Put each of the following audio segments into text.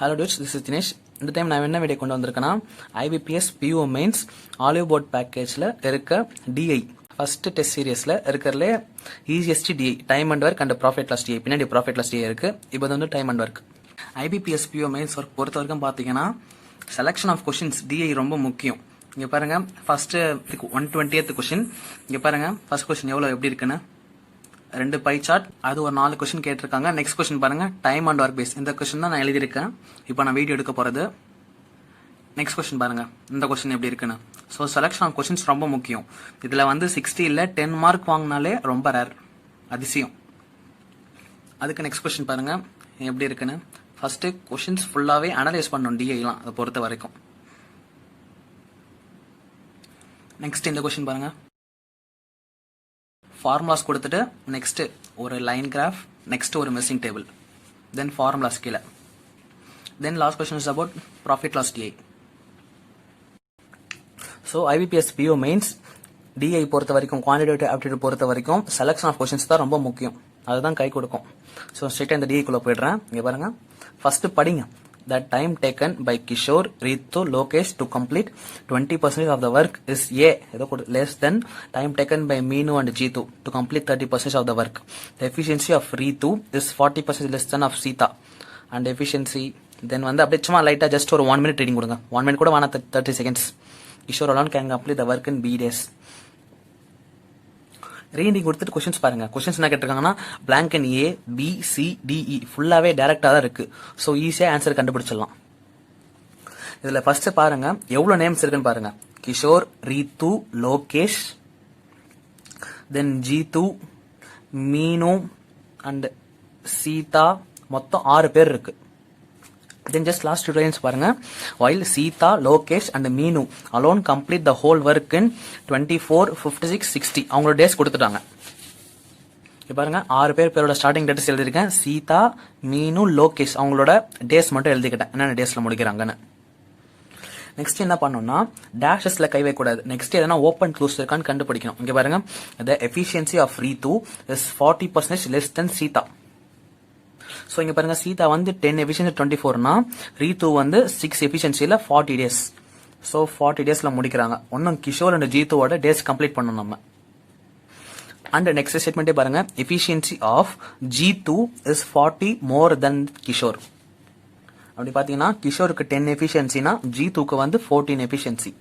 Hello dudes, this is Dinesh. இந்த time நான் என்ன வீடியோ கொண்டு வந்திருக்கேன்னா, IBPS PO mains Oliveboard பேக்கேஜில் இருக்க டிஐ ஃபர்ஸ்ட் டெஸ்ட் சீரியஸில் இருக்கிறதுலே easiest DI time and work and profit loss DI. பின்னாடி ப்ராஃபிட் லாஸ் டிஐ இருக்கு. இப்போ வந்து time and work. IBPS PO mains work பொறுத்த வரைக்கும் பார்த்தீங்கன்னா, செலக்ஷன் ஆஃப் கொஷின்ஸ் டிஐ ரொம்ப முக்கியம். இங்கே பாருங்க, ஃபர்ஸ்ட் 120th கொஷின். இங்கே பாருங்க, ஃபர்ஸ்ட் கொஷின் எவ்வளோ எப்படி இருக்குன்னு 2 பை சார்ட், அது ஒரு 4 கொஸ்டின் கேட்டிருக்காங்க. நெக்ஸ்ட் கொஸ்டின் பாருங்க, டைம் அண்ட் ஒர்க் பேஸ். இந்த கொஸ்டின் தான் நான் எழுதியிருக்கேன். இப்போ நான் வீடியோ எடுக்க போறது. நெக்ஸ்ட் கொஸ்டின் பாருங்க, இந்த கொஸ்டின் எப்படி இருக்குன்னு. ஸோ செலக்ஷன் ஆஃப் கொஸ்டின்ஸ் ரொம்ப முக்கியம். இதுல வந்து 60 இல்ல 10 மார்க் வாங்கினாலே ரொம்ப ரேர், அதிசயம். அதுக்கு நெக்ஸ்ட் கொஸ்டின் பாருங்க எப்படி இருக்குன்னு. ஃபர்ஸ்ட் கொஸ்டின்ஸ் ஃபுல்லாவே அனலைஸ் பண்ணணும் டிஐலாம் அதை பொறுத்த வரைக்கும். நெக்ஸ்ட் இந்த கொஸ்டின் பாருங்க, ஃபார்முலாஸ் கொடுத்துட்டு நெக்ஸ்ட் ஒரு லைன் கிராஃப், நெக்ஸ்ட் ஒரு மிஸ்ஸிங் டேபிள், தென் ஃபார்முலாஸ் கீழே, then last question is about profit loss DI. So IBPS PO mains DI பொறுத்த வரைக்கும், குவான்டிடேட்டிவ் ஆப்டிடியூட் பொறுத்த வரைக்கும் செலக்ஷன் ஆஃப் கொஸ்டின்ஸ் தான் ரொம்ப முக்கியம். அதுதான் கை கொடுக்கும். ஸோ ஸ்ட்ரெயிட்டாக இந்த டிஐக்குள்ள போயிடுறேன். இங்கே பாருங்க, ஃபர்ஸ்ட் படிங்க. The time taken by Kishore, Ritu, Lokesh to complete 20% of the work is A, less than time taken by Meenu and Jeetu to complete 30% of the work. The efficiency of Ritu is 40% less than of Sita. And efficiency, then வந்து அப்படியே சும்மா லைட்டா just ஒரு 1 minute reading கொடுங்க. 1 minute கூட வேணா, 30 seconds. Kishore alone can complete the work in B days. Reading கொடுத்துட்டு questions பாருங்க. கொஸ்டின்ஸ் என்ன கேட்டிருக்காங்கன்னா, பிளாங்க் இன் ஏ பி சி டிஇ ஃபுல்லாவே டைரக்டா தான் இருக்கு. ஸோ ஈஸியா ஆன்சர் கண்டுபிடிச்சிடலாம். இதுல ஃபர்ஸ்ட் பாருங்க எவ்வளவு நேம்ஸ் இருக்குன்னு பாருங்க. கிஷோர், ரீத்து, லோகேஷ், தென் ஜீத்து, மீனு அண்ட் சீதா, மொத்தம் 6 பேர் இருக்கு. Then just last 2 lines பாருங்க. While Sita, Lokesh and Meenu alone complete the whole work in 24, 56, 60. அவங்களோட டேஸ் கொடுத்துட்டாங்க. இப்போ பாருங்க, 6 பேரோட ஸ்டார்டிங் டேட்ஸ் எழுதிருக்கேன். சீதா, மீனு, லோகேஷ் அவங்களோட டேஸ் மட்டும் எழுதிக்கிட்டேன், என்னென்ன டேஸ்ல முடிக்கிறாங்கன்னு. நெக்ஸ்ட் என்ன பண்ணணும்னா, டேஷஸ்ல கை வைக்கக்கூடாது. நெக்ஸ்ட் எதனா ஓப்பன் க்ளோஸ் இருக்கான்னு கண்டுபிடிக்கணும். இங்க பாருங்க, the efficiency of Ritu is 40% less than Sita. So இங்க பாருங்க, சீதா வந்து 10 எஃபிஷியன்சி 24னா, ரீத்து வந்து 6 எஃபிஷியன்சில 40 டேஸ். சோ 40 டேஸ்ல முடிக்கிறாங்க. ஒன்னும் கிஷோர் அண்ட் ஜீத்துவோட டேஸ் கம்ப்ளீட் பண்ணணும் நம்ம. அண்ட் நெக்ஸ்ட் ஸ்டேட்மெண்டே பாருங்க, எஃபிஷியன்சி ஆஃப் ஜீத்து இஸ் 40 மோர் தென் கிஷோர். அப்படி பாத்தீங்கன்னா, கிஷோருக்கு 10 எஃபிஷியன்சினா ஜீத்துக்கு வந்து 14 எஃபிஷியன்சி.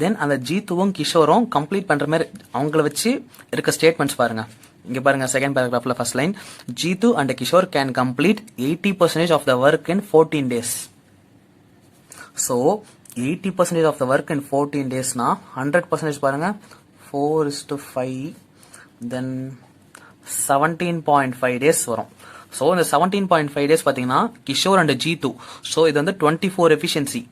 தென் அந்த ஜீத்துவும் கிஷோரும் கம்ப்ளீட் பண்ற மாதிரி அவங்கள வச்சு இருக்க ஸ்டேட்மெண்ட்ஸ் பாருங்க. இங்க பாருங்க, செகண்ட் பேராகிராஃப்ல first line, Jeethu and Kishore can complete 80% of the work in 14 days. So 80% of the work in 14 daysனா 100% பாருங்க, 4:5, தென் 17.5 days வரும். சோ இந்த 17.5 days பாத்தீங்கன்னா கிஷோர் அண்ட் ஜீத்து. சோ இது வந்து 24 எஃபிஷியன்சி.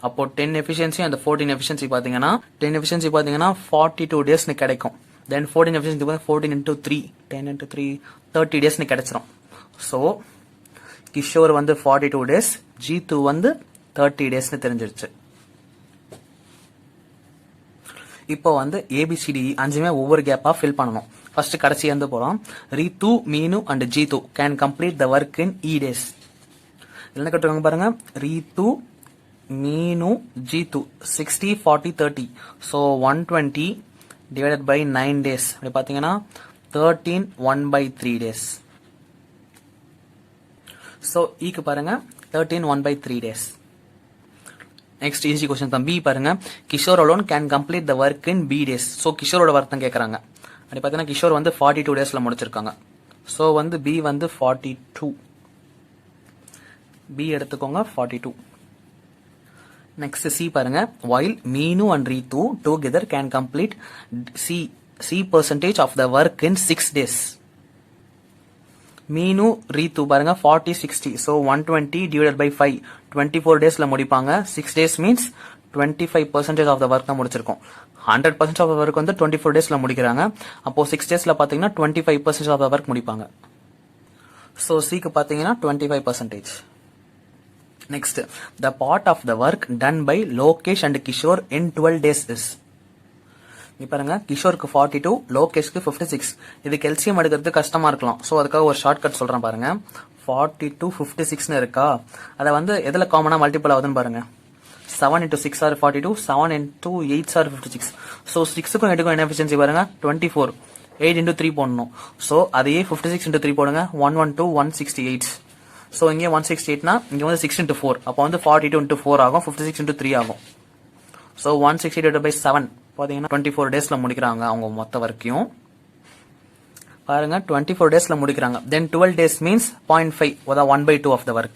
அப்போ 10 எஃபிஷியன்சி அண்ட் 14 எஃபிஷியன்சி பாத்தீங்கன்னா 10 எஃபிஷியன்சி பாத்தீங்கன்னா 42 டேஸ்னு கிடைக்கும். Then 14 efficiency 14 into 3, 10 into 3, 30 days கிடைச்சிரும். So கிஷோர் வந்து 42 days, ஜீத்து வந்து 30 days தெரிஞ்சிருச்சு. இப்போ வந்து ABCD 5மே ஒவ்வொரு கேப்பா ஃபில் பண்ணணும். ஃபர்ஸ்ட் கடைசி வந்து போறோம். ரீத்து, மீனு and Jeethu can complete the work in E days. என்ன கேட்டிருக்காங்க பாருங்க, ரீத்து, மீனு, Jeethu 60, 40, 30. So 120 divided by 9 days. அப்படி பாத்தீங்கன்னா 13, 1/3 days. So க்கு பாருங்க 13, 1/3 days. Next easy question தான். B பாருங்க, Kishore alone can complete the work in B days. So கிஷோரோட ஒர்க் தான் கேக்குறாங்க. அப்படி பாத்தீங்கன்னா கிஷோர் வந்து 42 daysல முடிச்சிருக்காங்க. So வந்து B வந்து 42. B எடுத்துக்கோங்க 42. நெக்ஸ்ட் சி பாருங்க, while மீனு and Ritu together can complete C percentage of the work in 6 days. மீனு, ரீத்து பாருங்க 40, 60. So 120 divided by 5, 24 daysல முடிப்பாங்க. 6 days means 25% of the work தான் முடிச்சிருக்கோம். 100% of the work வந்து 24 daysல முடிக்கிறாங்க. அப்போ 6 daysல பாத்தீங்கன்னா 25% of the work முடிப்பாங்க. So C க்கு பாத்தீங்கன்னா 25%. Next, the part of the work done by Lokesh and Kishore in 12 days is. பாருங்க, கிஷோருக்கு 42, லோகேஷ்க்கு 56. இதுக்கு எல்சிஎம் எடுக்கிறது கஷ்டமா இருக்கலாம். சோ அதுக்காக ஒரு ஷார்ட்கட் சொல்றேன் பாருங்க. 42 56ன்னு இருக்கா, அதை வந்து எதுல காமனா மல்டிபிள் ஆகுதுன்னு பாருங்க. 7 into 6 are 42, 7 into 8 are 56. So 6க்கும் 8க்கும் என்ன எஃபிஷியன்சி பாருங்க 24. 8 into 3 போடணும். So அதையே 56 into 3 போடுங்க 112 168. So இங்கே 168னா இங்க வந்து 6 into 4, அப்போ வந்து 42 into 4 ஆகும், 56 into 3 ஆகும். So 160 divided by 7 பாத்தீங்கன்னா 24 டேஸ்ல முடிக்கிறாங்க அவங்க மொத்த வரைக்கும். பாருங்க 24 டேஸ்ல முடிக்கிறாங்க. Then 12 days means 0.5, அதாவது 1/2 of the work.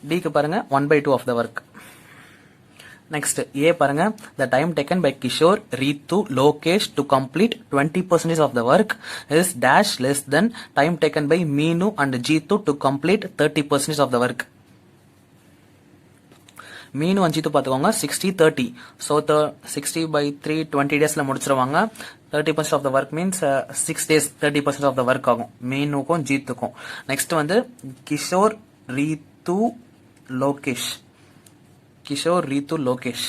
D க்கு பாருங்க 1/2 of the work. Next A பாருங்க, the time taken by Kishore, Ritu, Lokesh to complete 20% of the work is dash less than time taken by Meenu and Jeetu to complete 30% of the work. மீனு அஞ்சித்து பார்த்துக்கோங்க 60 30. So 60 by 3 20 டேஸ்ல முடிச்சிருவாங்க. 30% of the work means 6 days 30% of the work ஆகும் மீனுக்கும் ஜீத்துக்கும். Next வந்து Kishore Reethu Lokesh. Kishore Reethu Lokesh.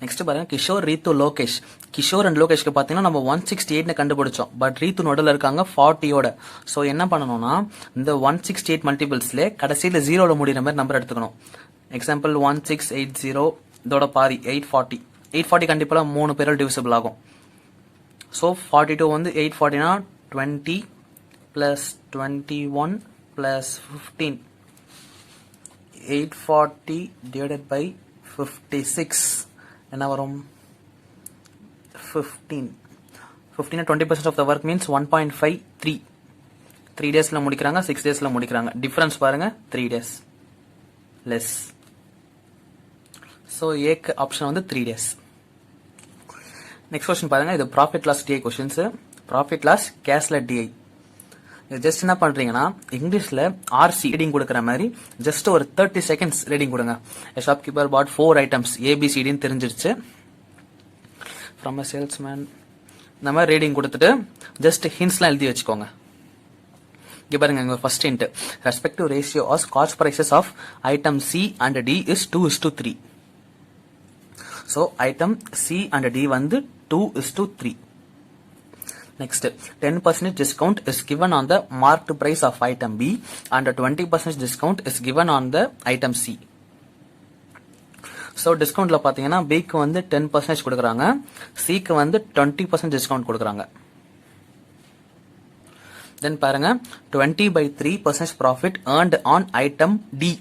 Next பாருங்க Kishore Reethu Lokesh. Kishore and லோகேஷ்க்கு பார்த்தீங்கன்னா நம்ம 168 கண்டுபிடிச்சோம். பட் ரீத்து நடுவில் இருக்காங்க 40யோட. ஸோ என்ன பண்ணணும்னா இந்த 168 மல்டிபிள்ஸ்ல கடைசியில் 0ல முடிகிற மாதிரி நம்பர் எடுத்துக்கணும். எக்ஸாம்பிள் 1680 இதோட பாதி 840. 840 கண்டிப்பா 3 பேரால் டிவிசிபிள் ஆகும். ஸோ 42 வந்து 840னா 20 பிளஸ் 21 பிளஸ் 15. 840 டிவைடட் பை 56 என்ன வரும் 15. 15 20% ஆஃப் த ஒர்க் மீன்ஸ் 1.53. 3 டேஸ்ல முடிக்கிறாங்க, 6 டேஸ்ல முடிக்கிறாங்க. டிஃபரன்ஸ் பாருங்க 3 டேஸ் லெஸ். ஸோ ஏக்கு ஆப்ஷன் வந்து 3 days. நெக்ஸ்ட் கொஸ்டின் பாருங்க, இது profit loss DI questions. Profit loss கேஷ்ல டிஐ. இது ஜஸ்ட் என்ன பண்றீங்கன்னா இங்கிலீஷ்ல ஆர்சி ரீடிங் கொடுக்குற மாதிரி ஜஸ்ட் ஒரு 30 செகண்ட்ஸ் ரீடிங் கொடுங்க. ஷாப் கீப்பர் பாட் 4 items ஏபிசிடின்னு தெரிஞ்சிருச்சு. ஃப்ரம் அ சேல்ஸ்மேன் இந்த மாதிரி ரீடிங் கொடுத்துட்டு ஜஸ்ட் ஹிண்ட்ஸ்லாம் எழுதி வச்சுக்கோங்க. இங்க பாருங்க இங்க first hint, respective ratio of cost prices of item C and D is 2:3. So item C and D வந்து 2:3. Next 10% discount is given on the marked price of item B and 20% discount is given on the item C. So discountல பாத்தீங்கன்னா B க்கு வந்து 10% கொடுக்கறாங்க, C க்கு வந்து 20% discount கொடுக்கறாங்க. Then பாருங்க 20/3% profit earned on item D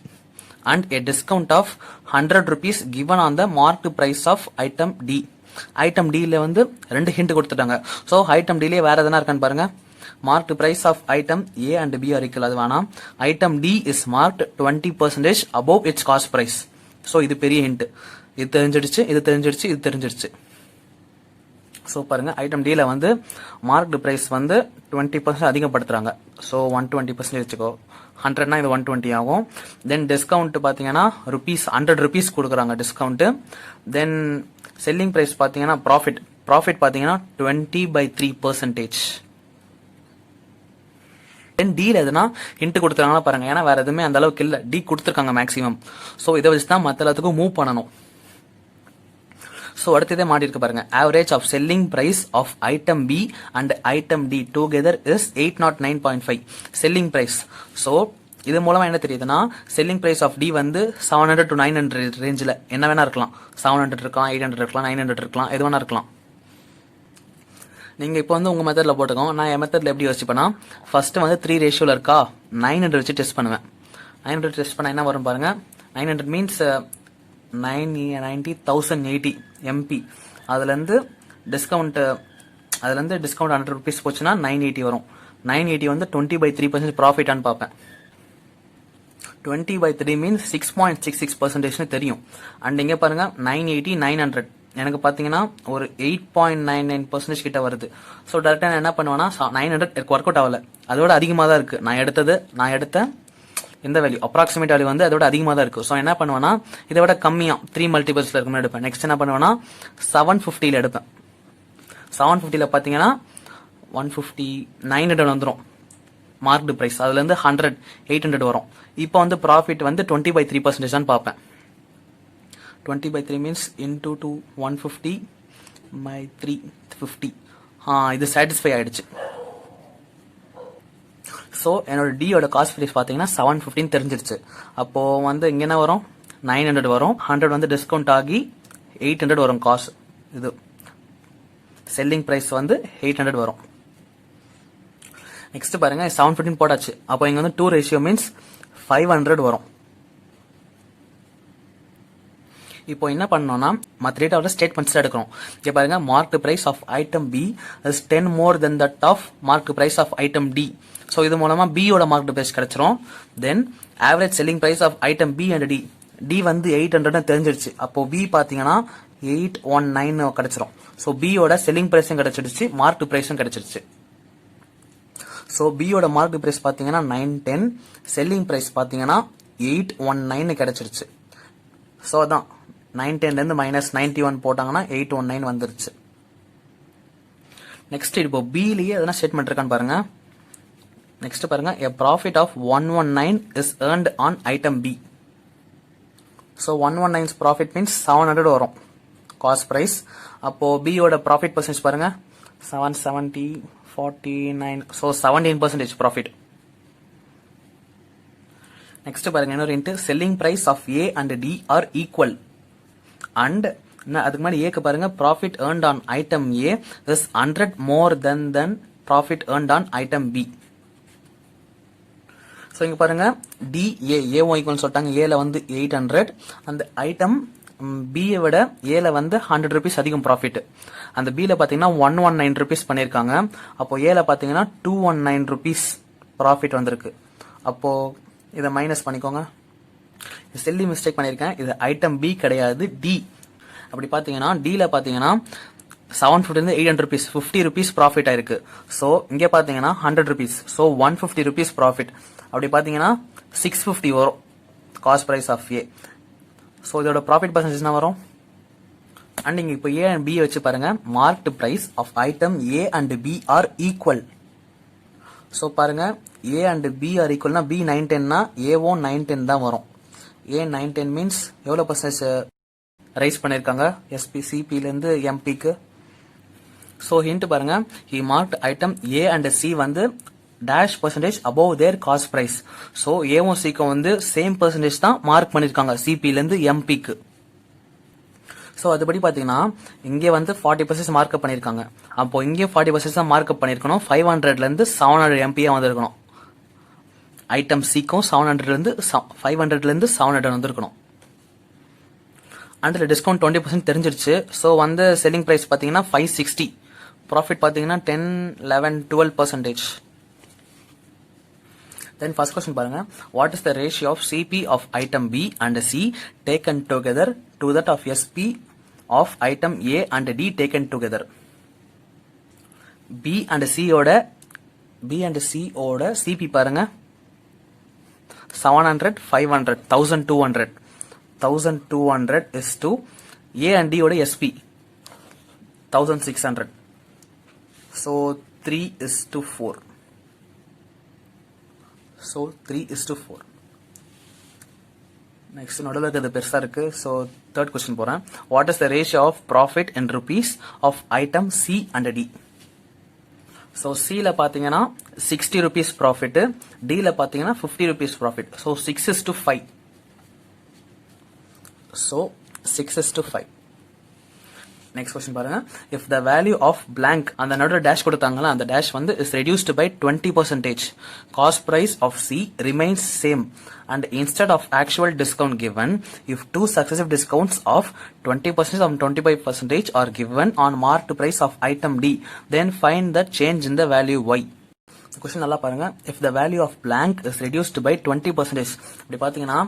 and a discount of 100 rupees given on the marked price of item D. item D ல வந்து ரெண்டு ஹிண்ட் கொடுத்துட்டாங்க. ஸோ item D ல வேற எதனா இருக்கான்னு பாருங்க. marked price of item A and B are equal, அது வேணாம். item D is marked 20% above its cost price. So இது பெரிய ஹிண்ட். இது தெரிஞ்சிடுச்சு, இது தெரிஞ்சிடுச்சு, இது தெரிஞ்சிடுச்சு. ஸோ பாருங்க ஐட்டம் டில வந்து மார்க்டு பிரைஸ் வந்து 20% அதிகப்படுத்துறாங்க. ஸோ 120% வச்சுக்கோ. 100னா இது 120 ஆகும். தென் டிஸ்கவுண்ட் பாத்தீங்கன்னா ருபீஸ் 100 rupees கொடுக்குறாங்க டிஸ்கவுண்ட். தென் செல்லிங் பிரைஸ் பாத்தீங்கன்னா ப்ராஃபிட் பாத்தீங்கன்னா 20/3%. தென் டீல எதுனா ஹிண்ட் கொடுத்துருக்காங்கன்னா பாருங்க, ஏன்னா வேற எதுவுமே அந்த அளவுக்கு இல்ல, டி கொடுத்துருக்காங்க மேக்ஸிமம். ஸோ இதை வச்சு தான் மற்ற எல்லாத்துக்கும் மூவ் பண்ணணும். ஸோ அடுத்ததே மாடி இருக்கு பாருங்க, average of selling price of item B and item D together is 809.5 selling price. So இது மூலமா என்ன தெரியுதுன்னா செல்லிங் பிரைஸ் ஆஃப் டி வந்து 700 to 900 ரேஞ்சில் என்ன வேணா இருக்கலாம். 700 இருக்கலாம், 800 இருக்கலாம், 900 இருக்கலாம், எது வேணா இருக்கலாம். நீங்க இப்போ வந்து உங்க மெத்தட்ல போட்டுக்கோங்க. நான் என் மெத்தட்ல எப்படி யோசிப்பேன்னா ஃபர்ஸ்ட் வந்து 3 ரேஷியோல இருக்கா 900 வச்சு டெஸ்ட் பண்ணுவேன். 900 டெஸ்ட் பண்ண என்ன வரும் பாருங்க. 900 மீன்ஸ் 90,080 MP. அதுல இருந்து டிஸ்கவுண்ட் 100 rupees போச்சுன்னா 980 வரும். 980 வந்து 20/3% ப்ராஃபிட்டான்னு பார்ப்பேன். 20/3 மீன்ஸ் 6.66% தெரியும். அண்ட் இங்க பாருங்க 980 900 எனக்கு பாத்தீங்கன்னா ஒரு 8.99% கிட்ட வருது. ஸோ டேரக்டா நான் என்ன பண்ணுவேன்னா 900 ஒர்க் அவுட் ஆகல, அதோட அதிகமாக தான் இருக்கு. நான் எடுத்த இந்த வேல்யூ அப்ராக்சிமேட் வேல்யூ வந்து அதோட அதிகமாக தான் இருக்கு. ஸோ என்ன பண்ணுவேன்னா இதை விட கம்மியா 3 மல்டிபிள்ஸ்ல இருக்குன்னு எடுப்பேன். நெக்ஸ்ட் என்ன பண்ணுவேன்னா 750 எடுப்பேன். 750 பாத்தீங்கன்னா 150 900 வந்துடும் மார்க்டு பிரைஸ். அதுல இருந்து 100 800 வரும். இப்போ வந்து ப்ராஃபிட் வந்து 20/3% தான் பார்ப்பேன். 20/3 மீன்ஸ் இன்டூ 2 150 by 3 50. இது சாட்டிஸ்ஃபை ஆயிடுச்சு. ஸோ என்னோட டியோட காஸ்ட் ப்ரைஸ் பார்த்தீங்கன்னா 715 தெரிஞ்சிருச்சு. அப்போ வந்து இங்க என்ன வரும், 900 வரும். 100 வந்து டிஸ்கவுண்ட் ஆகி 800 வரும் காஸ்ட். இது செல்லிங் பிரைஸ் வந்து 800 வரும். நெக்ஸ்ட் பாருங்க 715 போட்டாச்சு. அப்போ இங்க வந்து 2 ரேஷியோ மீன்ஸ் 500 வரும். இப்போ என்ன பண்ணோம்னா மற்ற டேட்டாவோட ஸ்டேட்மெண்ட்ஸ் எடுக்கிறோம். இங்க பாருங்க mark price of item B is 10 more then that of mark price of item D. So இது மூலமா B யோட மார்க் பிரைஸ் கிடைச்சிரும். Then average selling price of item B and D. D வந்து 800 தெரிஞ்சிருச்சு. அப்போ பி பாத்தீங்கன்னா 819 கிடைச்சிரும். ஸோ B யோட செல்லிங் பிரைஸும் கிடைச்சிருச்சு, மார்க் பிரைஸும் கிடைச்சிருச்சு. ஸோ B யோட மார்க் பிரைஸ் பாத்தீங்கன்னா 910, செல்லிங் பிரைஸ் பாத்தீங்கன்னா 819 கிடைச்சிருச்சு. ஸோ அதான் 910 இருந்து மைனஸ் 91 போட்டாங்கன்னா 819 வந்துருச்சு. நெக்ஸ்ட் இப்போ பிலயே எதனா ஸ்டேட்மெண்ட் இருக்கான்னு பாருங்க. நெக்ஸ்ட் பாருங்க a profit of 119 is earned on item B. So 119's profit means 700 வரும் காஸ்ட் பிரைஸ். அப்போ B யோட ப்ராஃபிட் பர்சன்டேஜ் பாருங்க 770 49, so 17% ப்ராஃபிட். நெக்ஸ்ட் பாருங்க இன்னொரு hint selling price of A and D are equal and அதுக்கு முன்னாடி ஏக்கு பாருங்க profit earned on item A is 100 more than profit earned on item B. So இங்க பாருங்க டி ஏவும் ஈக்குவல் சொல்லிட்டாங்க. ஏல வந்து 800, அந்த ஐட்டம் பியை விட ஏல வந்து 100 rupees அதிகம் ப்ராஃபிட். அந்த பில பாத்தீங்கன்னா 119 rupees பண்ணிருக்காங்க. அப்போ ஏல பாத்தீங்கன்னா 219 rupees ப்ராஃபிட் வந்திருக்கு. அப்போ இதை மைனஸ் பண்ணிக்கோங்க. செல்லி மிஸ்டேக் பண்ணிருக்கேன். இது ஐட்டம் பி கிடையாது, டி. அப்படி பாத்தீங்கன்னா டில பாத்தீங்கன்னா 750 இருந்து 800 rupees 50 rupees ப்ராஃபிட் ஆயிருக்கு. ஸோ இங்க பாத்தீங்கன்னா 100 rupees, ஸோ 150 rupees ப்ராஃபிட். அப்படி பாத்தீங்கன்னா 650 வரும் cost price of A. So இதோட ப்ராஃபிட் பர்சன்டேஜ் என்ன வரும்? அண்ட் இங்க இப்போ ஏ அண்ட் பி வச்சு பாருங்க. Marked price of item A and B are equal. So பாருங்க ஏ அண்ட் பி ஆர் ஈக்குவல்னா பி 910னா ஏவும் 910 தான் வரும். ஏ 910 மீன்ஸ் எவ்வளவு பர்சன்டேஜ் ரைஸ் பண்ணிருக்காங்க எஸ்பி சிபில இருந்து எம்பிக்கு. ஸோ ஹிண்ட் பாருங்க he marked item A and C வந்து dash percentage above their cost price. So ஏவும் சிக்கும் வந்து சேம் பர்சன்டேஜ் தான் மார்க் பண்ணிருக்காங்க சிபில இருந்து எம்பிக்கு. ஸோ அதுபடி பாத்தீங்கன்னா இங்கே வந்து 40% மார்க்அப் பண்ணிருக்காங்க. அப்போ இங்கே 40% தான் மார்க்அப் பண்ணிருக்கணும். 500ல இருந்து 700 எம்பியா வந்திருக்கணும். ஐட்டம் சிக்கும் 700ல இருந்து 500ல இருந்து 700 வந்திருக்கணும். அண்ட் டிஸ்கவுண்ட் 20% தெரிஞ்சிருச்சு. ஸோ வந்து செல்லிங் பிரைஸ் பாத்தீங்கன்னா 560, ப்ராஃபிட் பாத்தீங்கன்னா 10, 11, 12%. Then first question பாருங்க. What is the ratio of CP of item B and C taken together to that of SP of item A and D taken together? B and C ஓட CP பாருங்க 700, 500, 1200. 1200 is to A and D ஓட SP 1600. So 3 is to 4. So 3:4. Next நடுவில் இருக்கிறது பெருசா இருக்கு. So third question போறேன். What is the ratio of profit in rupees of item C and D? So சில பாத்தீங்கன்னா 60 rupees ப்ராஃபிட், டில பாத்தீங்கன்னா 50 rupees profit. So 6:5. So 6:5. Next question பாருங்க. If the value of blank அந்த நடுவில் டேஷ் கொடுத்தாங்களா, அந்த டேஷ் வந்து is reduced by 20%. Cost price of C remains same and instead of actual discount given, if two successive discounts of 20% and 25% are given on marked price of item D, then find the change in the value Y. Question நல்லா பாருங்க. If the value of blank is reduced by 20%. அப்படி பாத்தீங்கன்னா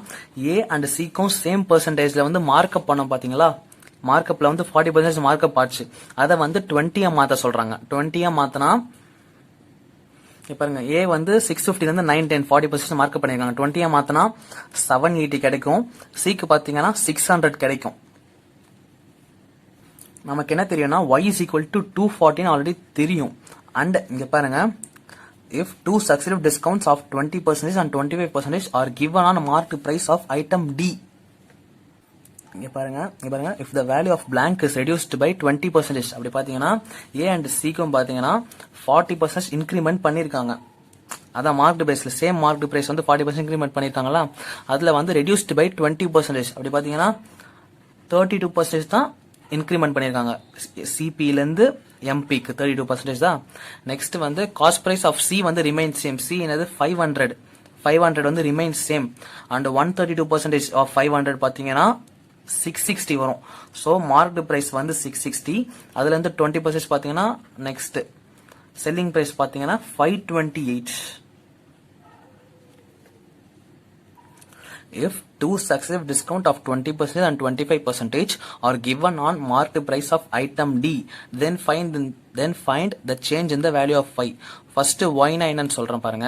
A and சிக்கும் same பெர்சன்டேஜ்ல வந்து markup பண்ணோம் பாத்தீங்களா. மார்க்அப்ல வந்து 40% markup ஆச்சு. அதை வந்து 20 மாத்த சொல்றாங்க. 20 மாத்தினா பாருங்க ஏ வந்து 650 இருந்து 910 40% மார்க்அப் பண்ணிருக்காங்க. 20 மாத்தினா 780 கிடைக்கும். சிக்கு பாத்தீங்கன்னா 600 கிடைக்கும். நமக்கு என்ன தெரியும்னா y is equal to 240 already தெரியும். அண்ட் இங்க பாருங்க if two successive discounts of 20% and 25% are given on marked price of item D. இங்க பாருங்க if the value of blank is reduced by 20%, அப்படி பாத்தீங்கன்னா A and C க்கும் பாத்தீங்கன்னா 40% increment பண்ணிருக்காங்க. அதான் மார்க்டு பிரைஸ்ல சேம் மார்க்டு பிரைஸ் வந்து 40% இன்க்ரிமெண்ட் பண்ணிருக்காங்களா, அதுல வந்து ரெடியூஸ்டு பை 20%. அப்படி பாத்தீங்கன்னா 32% தான் இன்க்ரிமெண்ட் பண்ணிருக்காங்க. சிபில இருந்து எம்பிக்கு 32% தான். நெக்ஸ்ட் வந்து காஸ்ட் பிரைஸ் ஆஃப் சி வந்து ரிமைன் சேம். சி என்னது 500 வந்து ரிமைன் சேம். அண்ட் 132% ஆஃப் 500 பாத்தீங்கன்னா 660 வரும். ஸோ மார்க்டு பிரைஸ் வந்து 660, அதுல இருந்து 20% பாத்தீங்கன்னா நெக்ஸ்ட் செல்லிங் பிரைஸ் பாத்தீங்கன்னா 528. If two successive discount of 20% and 25% are given on marked price of item D, then find the change in the value of phi. First y னா என்னன்னு சொல்றேன் பாருங்க.